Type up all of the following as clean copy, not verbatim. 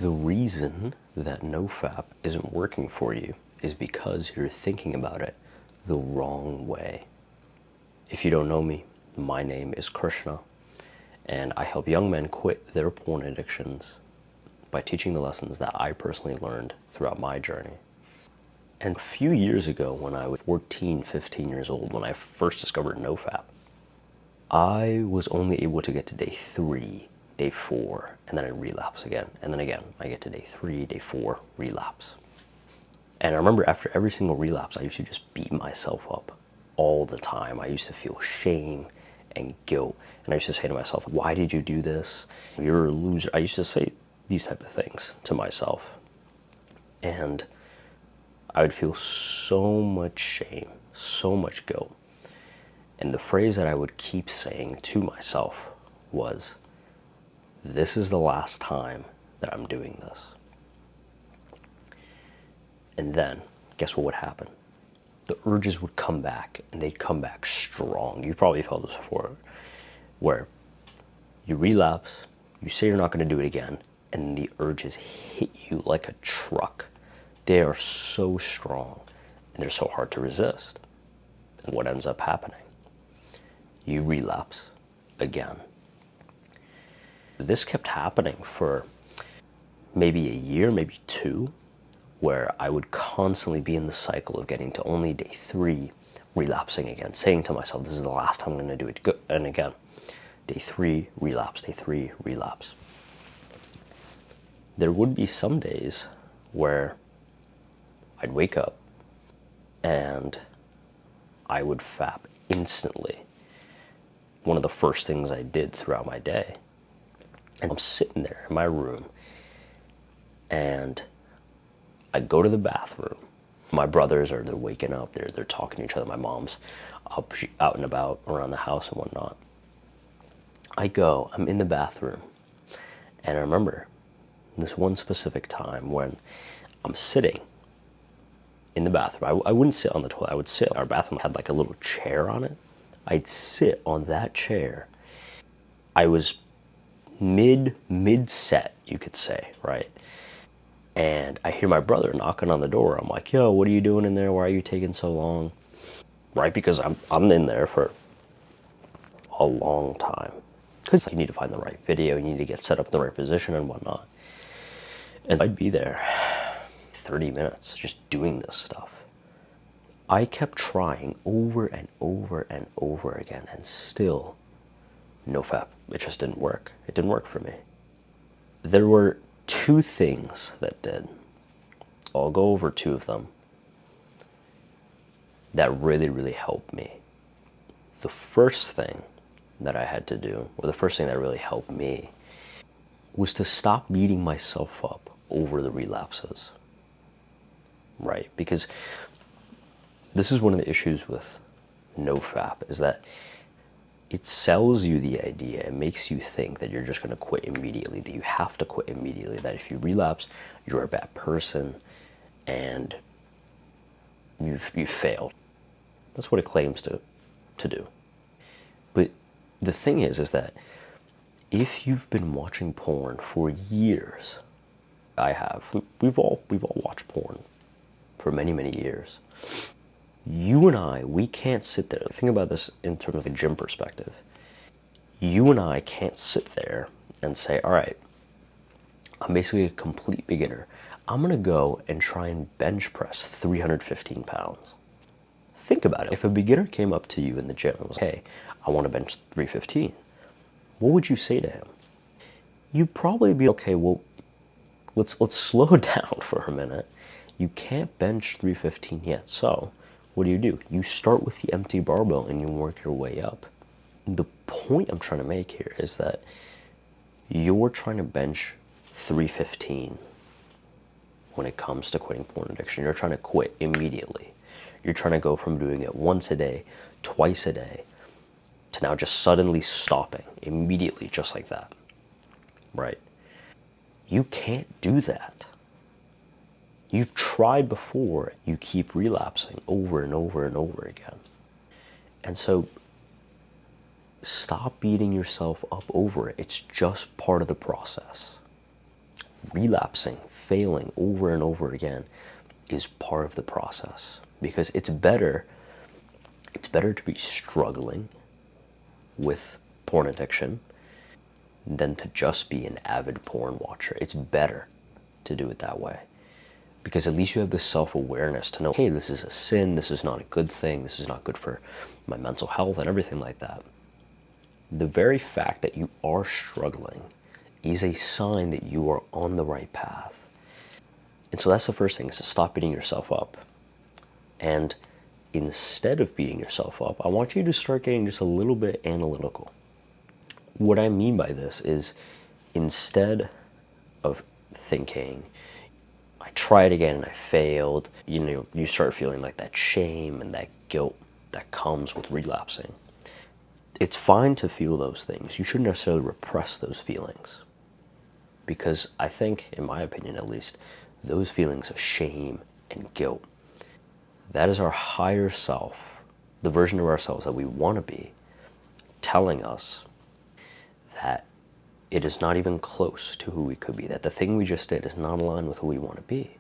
The reason that NoFap isn't working for you is because you're thinking about it the wrong way. If you don't know me, my name is Krishna, and I help young men quit their porn addictions by teaching the lessons that I personally learned throughout my journey. And a few years ago, when I was 14, 15 years old, when I first discovered NoFap, I was only able to get to day 3, day 4, and then I relapse again. And then again, I get to day 3, day 4, relapse. And I remember after every single relapse, I used to just beat myself up all the time. I used to feel shame and guilt. And I used to say to myself, why did you do this? You're a loser. I used to say these type of things to myself. And I would feel so much shame, so much guilt. And the phrase that I would keep saying to myself was, this is the last time that I'm doing this. And then, guess what would happen? The urges would come back, and they'd come back strong. You've probably felt this before, where you relapse, you say you're not going to do it again, and the urges hit you like a truck. They are so strong, and they're so hard to resist. And what ends up happening? You relapse again. This kept happening for maybe a year, maybe 2, where I would constantly be in the cycle of getting to only day 3, relapsing again, saying to myself, this is the last time I'm going to do it. And again, day 3, relapse, day 3, relapse. There would be some days where I'd wake up and I would fap instantly. One of the first things I did throughout my day. And I'm sitting there in my room and I go to the bathroom. My brothers they're waking up, they're talking to each other. My mom's up, out and about around the house and whatnot. I'm in the bathroom, and I remember this one specific time when I'm sitting in the bathroom. I wouldn't sit on the toilet, I would sit. Our bathroom had like a little chair on it. I'd sit on that chair. I was mid-set, you could say, right? And I hear my brother knocking on the door. I'm like, yo, what are you doing in there? Why are you taking so long? Right, because I'm in there for a long time. Because you need to find the right video, you need to get set up in the right position and whatnot. And I'd be there 30 minutes just doing this stuff. I kept trying over and over and over again, and still, NoFap, it just didn't work. It didn't work for me. There were 2 things that did. I'll go over 2 of them that really, really helped me. The first thing that I had to do, or the first thing that really helped me, was to stop beating myself up over the relapses, right? Because this is one of the issues with NoFap, is that it sells you the idea, it makes you think that you're just going to quit immediately, that you have to quit immediately, that if you relapse, you're a bad person, and you've failed. That's what it claims to do. But the thing is that if you've been watching porn for years, I have, we've all watched porn for many, many years. You and I, we can't sit there. Think about this in terms of a gym perspective. You and I can't sit there and say, all right, I'm basically a complete beginner. I'm going to go and try and bench press 315 pounds. Think about it. If a beginner came up to you in the gym and was, hey, I want to bench 315, what would you say to him? You'd probably be, okay, well, let's slow down for a minute. You can't bench 315 yet, so what do? You start with the empty barbell and you work your way up. The point I'm trying to make here is that you're trying to bench 315 when it comes to quitting porn addiction. You're trying to quit immediately. You're trying to go from doing it once a day, twice a day, to now just suddenly stopping immediately, just like that, right? You can't do that. You've tried before, you keep relapsing over and over and over again. And so stop beating yourself up over it. It's just part of the process. relapsing, failing over and over again is part of the process, because it's better to be struggling with porn addiction than to just be an avid porn watcher. It's better to do it that way, because at least you have this self-awareness to know, hey, this is a sin, this is not a good thing, this is not good for my mental health and everything like that. The very fact that you are struggling is a sign that you are on the right path. And so that's the first thing, is to stop beating yourself up. And instead of beating yourself up, I want you to start getting just a little bit analytical. What I mean by this is, instead of thinking, I tried again and I failed, you start feeling like that shame and that guilt that comes with relapsing. It's fine to feel those things. You shouldn't necessarily repress those feelings, because I think, in my opinion at least, those feelings of shame and guilt, that is our higher self, the version of ourselves that we want to be, telling us that it is not even close to who we could be, that the thing we just did is not aligned with who we want to be.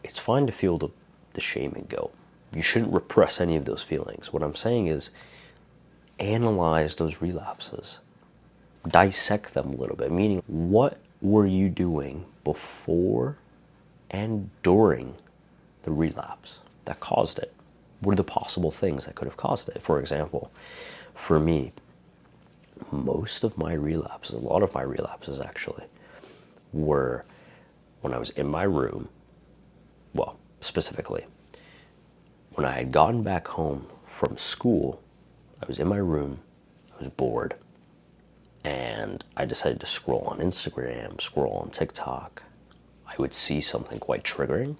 It's fine to feel the shame and guilt. You shouldn't repress any of those feelings. What I'm saying is, analyze those relapses. Dissect them a little bit, meaning, what were you doing before and during the relapse that caused it? What are the possible things that could have caused it? For example, for me, most of my relapses, a lot of my relapses actually, were when I was in my room. Well, specifically, when I had gotten back home from school, I was in my room, I was bored, and I decided to scroll on Instagram, scroll on TikTok. I would see something quite triggering,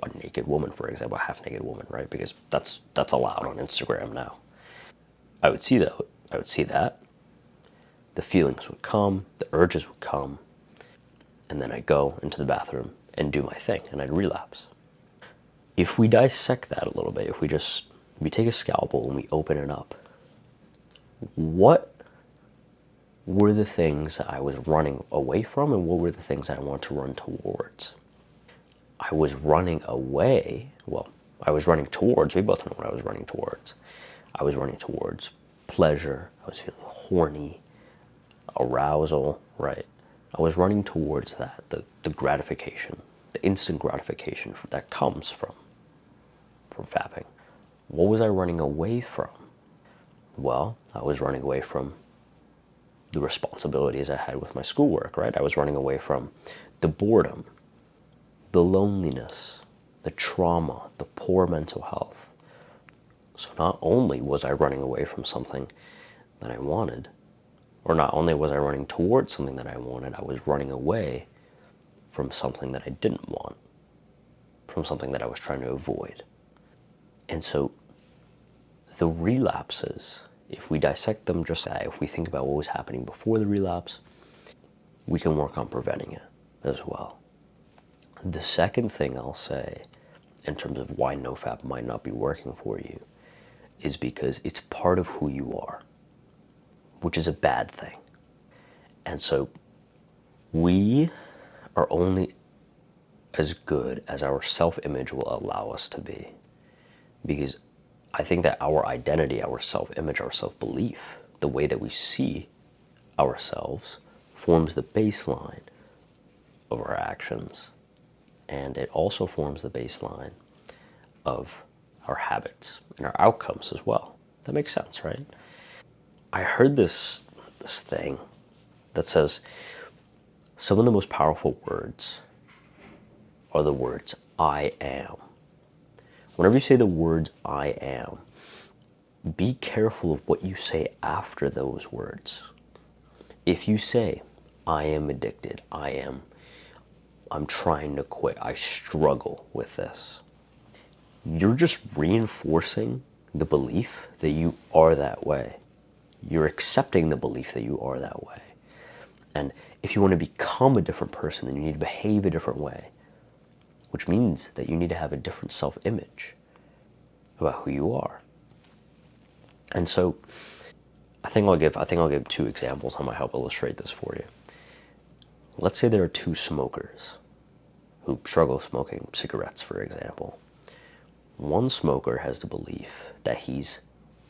a naked woman, for example, a half-naked woman, right? Because that's allowed on Instagram now. I would see that. The feelings would come, the urges would come, and then I'd go into the bathroom and do my thing, and I'd relapse. If we dissect that a little bit, if we take a scalpel and we open it up, what were the things that I was running away from, and what were the things that I want to run towards? I was running away, I was running towards, we both know what I was running towards. I was running towards pleasure, I was feeling horny, arousal, right? I was running towards that, the gratification, the instant gratification that comes from fapping. What was I running away from? Well, I was running away from the responsibilities I had with my schoolwork, right? I was running away from the boredom, the loneliness, the trauma, the poor mental health. So not only was I running away from something that I wanted, or not only was I running towards something that I wanted, I was running away from something that I didn't want, from something that I was trying to avoid. And so the relapses, if we dissect them just that, if we think about what was happening before the relapse, we can work on preventing it as well. The second thing I'll say, in terms of why NoFap might not be working for you, is because it's part of who you are, which is a bad thing. And so we are only as good as our self-image will allow us to be. Because I think that our identity, our self-image, our self-belief, the way that we see ourselves, forms the baseline of our actions. And it also forms the baseline of our habits and our outcomes as well. That makes sense, right? I heard this thing that says some of the most powerful words are the words I am. Whenever you say the words I am, be careful of what you say after those words. If you say, I am addicted, I'm trying to quit, I struggle with this, you're just reinforcing the belief that you are that way. You're accepting the belief that you are that way. And if you want to become a different person, then you need to behave a different way, which means that you need to have a different self-image about who you are. And so I think I'll give two examples that might help illustrate this for you. Let's say there are two smokers who struggle smoking cigarettes, for example. One smoker has the belief that he's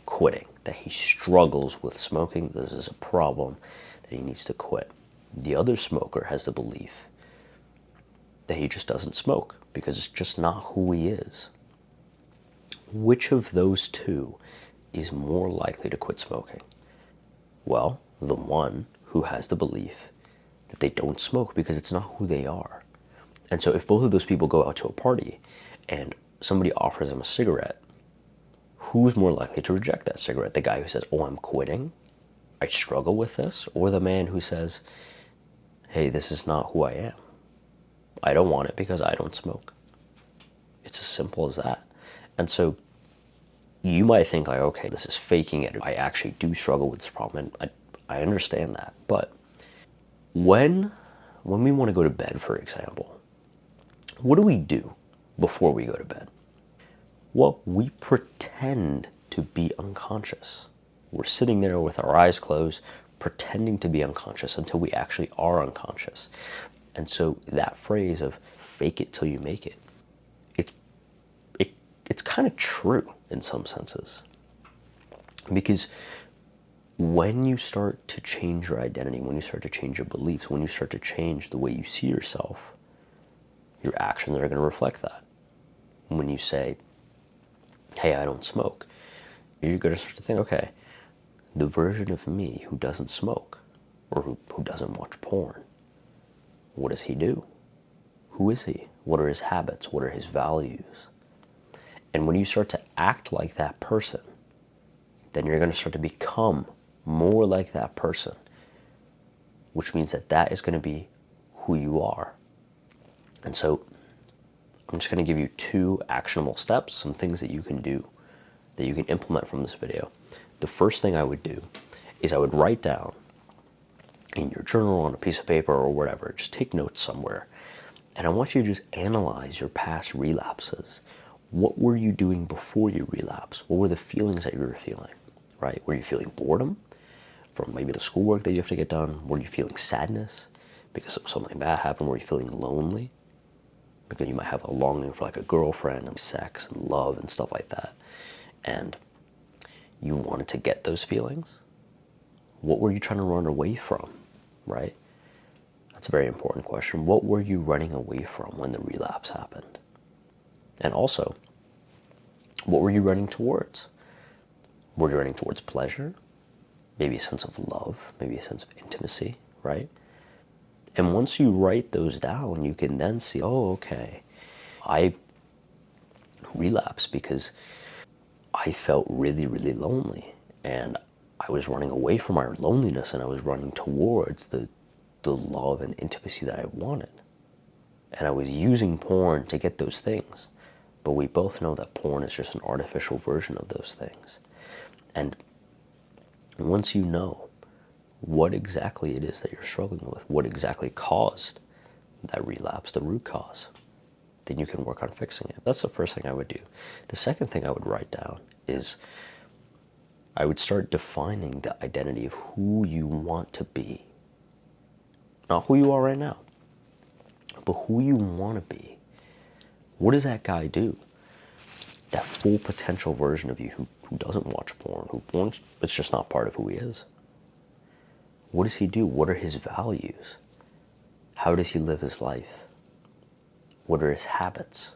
quitting, that he struggles with smoking, this is a problem, that he needs to quit. The other smoker has the belief that he just doesn't smoke because it's just not who he is. Which of those two is more likely to quit smoking? Well, the one who has the belief that they don't smoke because it's not who they are. And so if both of those people go out to a party and somebody offers them a cigarette, who's more likely to reject that cigarette? The guy who says, oh, I'm quitting, I struggle with this, or the man who says, hey, this is not who I am. I don't want it because I don't smoke. It's as simple as that. And so you might think like, okay, this is faking it. I actually do struggle with this problem, and I understand that. But when we want to go to bed, for example, what do we do before we go to bed? Well, we pretend to be unconscious. We're sitting there with our eyes closed, pretending to be unconscious until we actually are unconscious. And so that phrase of fake it till you make it, it's kind of true in some senses. Because when you start to change your identity, when you start to change your beliefs, when you start to change the way you see yourself, your actions are going to reflect that. When you say, hey, I don't smoke, you're going to start to think, okay, the version of me who doesn't smoke or who doesn't watch porn, what does he do? Who is he? What are his habits? What are his values? And when you start to act like that person, then you're going to start to become more like that person, which means that that is going to be who you are. And so I'm just going to give you 2 actionable steps, some things that you can do, that you can implement from this video. The first thing I would do is I would write down in your journal, on a piece of paper or whatever, just take notes somewhere. And I want you to just analyze your past relapses. What were you doing before you relapse? What were the feelings that you were feeling, right? Were you feeling boredom from maybe the schoolwork that you have to get done? Were you feeling sadness because something bad happened? Were you feeling lonely? Because you might have a longing for like a girlfriend and sex and love and stuff like that. And you wanted to get those feelings. What were you trying to run away from, right? That's a very important question. What were you running away from when the relapse happened? And also, what were you running towards? Were you running towards pleasure? Maybe a sense of love, maybe a sense of intimacy, right? And once you write those down, you can then see, oh, okay, I relapsed because I felt really, really lonely. And I was running away from my loneliness and I was running towards the love and intimacy that I wanted. And I was using porn to get those things. But we both know that porn is just an artificial version of those things. And once you know what exactly it is that you're struggling with, what exactly caused that relapse, the root cause, then you can work on fixing it. That's the first thing I would do. The second thing I would write down is I would start defining the identity of who you want to be. Not who you are right now, but who you want to be. What does that guy do? That full potential version of you who doesn't watch porn, it's just not part of who he is. What does he do? What are his values? How does he live his life? What are his habits?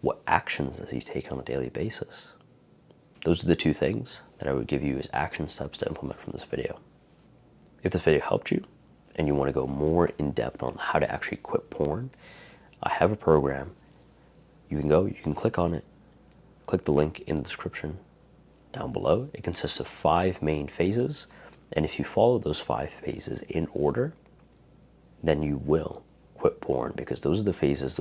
What actions does he take on a daily basis? Those are the 2 things that I would give you as action steps to implement from this video. If this video helped you and you want to go more in depth on how to actually quit porn, I have a program. You can click on it, click the link in the description down below. It consists of 5 main phases, and if you follow those 5 phases in order, then you will quit porn, because those are the phases,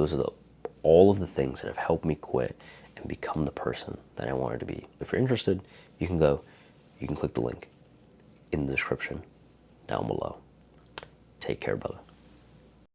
all of the things that have helped me quit and become the person that I wanted to be. If you're interested, you can click the link in the description down below. Take care, brother.